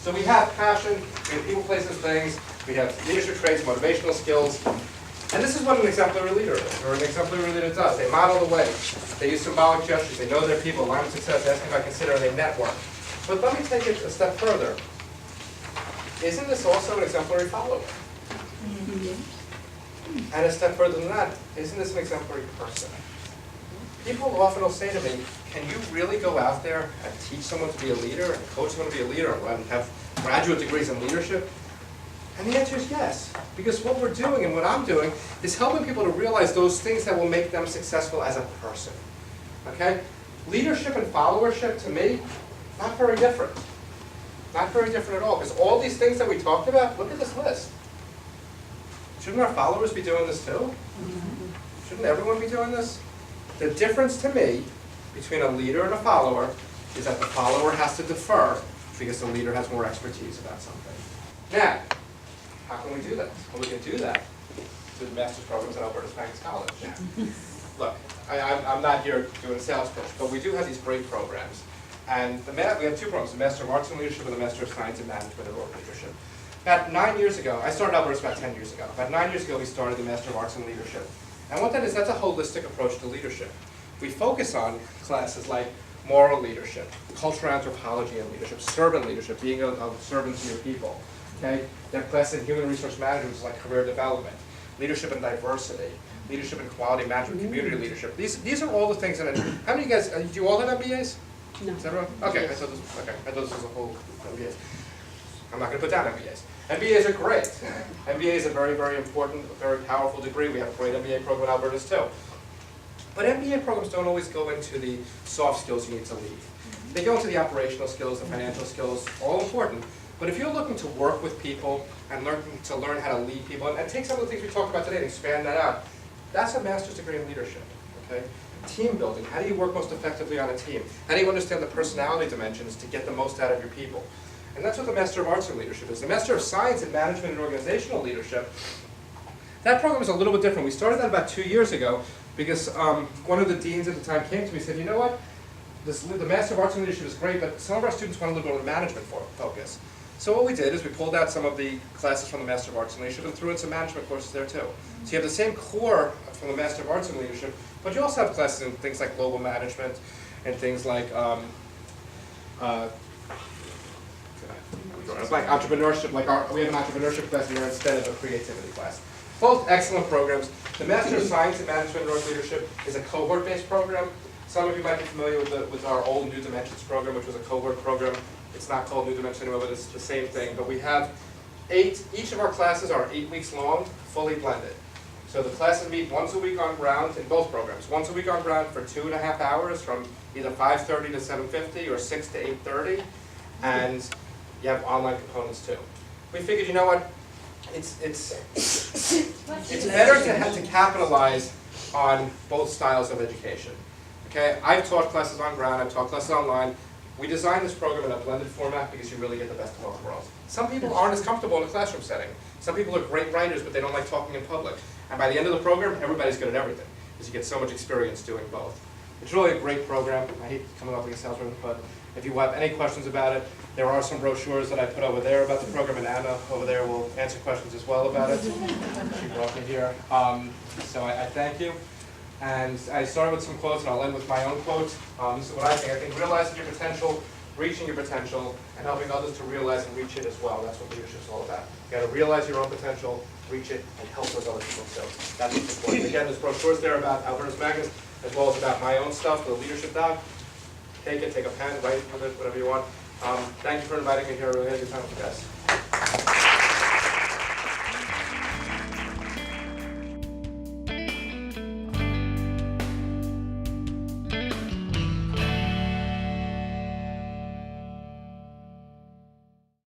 So we have passion, we have people, places, things, we have leadership traits, motivational skills, and this is what an exemplary leader is, or an exemplary leader does. They model the way. They use symbolic gestures. They know their people, align with success, ask if I consider, and they network. But let me take it a step further. Isn't this also an exemplary follower? And a step further than that, isn't this an exemplary person? People often will say to me, can you really go out there and teach someone to be a leader, and coach someone to be a leader, and have graduate degrees in leadership? And the answer is yes, because what we're doing and what I'm doing is helping people to realize those things that will make them successful as a person. Okay? Leadership and followership, to me, not very different. Not very different at all, because all these things that we talked about, look at this list. Shouldn't our followers be doing this too? Shouldn't everyone be doing this? The difference to me between a leader and a follower is that the follower has to defer because the leader has more expertise about something. Now, how can we do that? Well, we can do that through the master's programs at Albertus Magnus College. Look, I'm not here doing a sales pitch, but we do have these great programs. And we have two programs, the Master of Arts in Leadership and the Master of Science in Management and Org Leadership. About 9 years ago, I started Albertus about 10 years ago. About 9 years ago, we started the Master of Arts in Leadership. And what that is, that's a holistic approach to leadership. We focus on classes like moral leadership, cultural anthropology and leadership, servant leadership, being a servant to your people. Okay? There are classes in human resource management like career development, leadership and diversity, leadership and quality management, community leadership. These are all the things in it. How many of you guys, do you all have MBAs? No. Is that right? Okay, I thought this was a whole MBAs. I'm not going to put down MBAs. MBAs are great. MBA is a very, very important, very powerful degree. We have a great MBA program at Albertus too. But MBA programs don't always go into the soft skills you need to lead. They go into the operational skills, the financial skills, all important. But if you're looking to work with people and learn how to lead people, and take some of the things we talked about today and expand that out, that's a master's degree in leadership. Okay? Team building. How do you work most effectively on a team? How do you understand the personality dimensions to get the most out of your people? And that's what the Master of Arts in Leadership is. The Master of Science in Management and Organizational Leadership, that program is a little bit different. We started that about 2 years ago because one of the deans at the time came to me and said, you know what, the Master of Arts in Leadership is great, but some of our students want a little bit of management focus. So what we did is we pulled out some of the classes from the Master of Arts in Leadership and threw in some management courses there too. So you have the same core from the Master of Arts in Leadership, but you also have classes in things like global management and things like entrepreneurship, we have an entrepreneurship class here instead of a creativity class. Both excellent programs. The Master of Science in Management and Org Leadership is a cohort-based program. Some of you might be familiar with our old New Dimensions program, which was a cohort program. It's not called New Dimensions anymore, but it's the same thing. But we have each of our classes are 8 weeks long, fully blended. So the classes meet once a week on ground in both programs. Once a week on ground for 2.5 hours from either 5:30 to 7:50 or 6 to 8:30. And you have online components too. We figured, you know what, it's better to have to capitalize on both styles of education. Okay, I've taught classes on ground, I've taught classes online. We designed this program in a blended format because you really get the best of both worlds. Some people aren't as comfortable in a classroom setting. Some people are great writers, but they don't like talking in public. And by the end of the program, everybody's good at everything because you get so much experience doing both. It's really a great program. I hate coming up like a salesman, but if you have any questions about it, there are some brochures that I put over there about the program, and Anna over there will answer questions as well about it. She brought me here. So I thank you. And I started with some quotes, and I'll end with my own quote. This is what I think. I think realizing your potential, reaching your potential, and helping others to realize and reach it as well. That's what leadership is all about. You got to realize your own potential, reach it, and help those other people. So that's what's important. Again, there's brochures there about Albertus Magnus, as well as about my own stuff, the leadership doc. Take it, take a pen, write with it, whatever you want. Thank you for inviting me here. I really had a good time with you guys.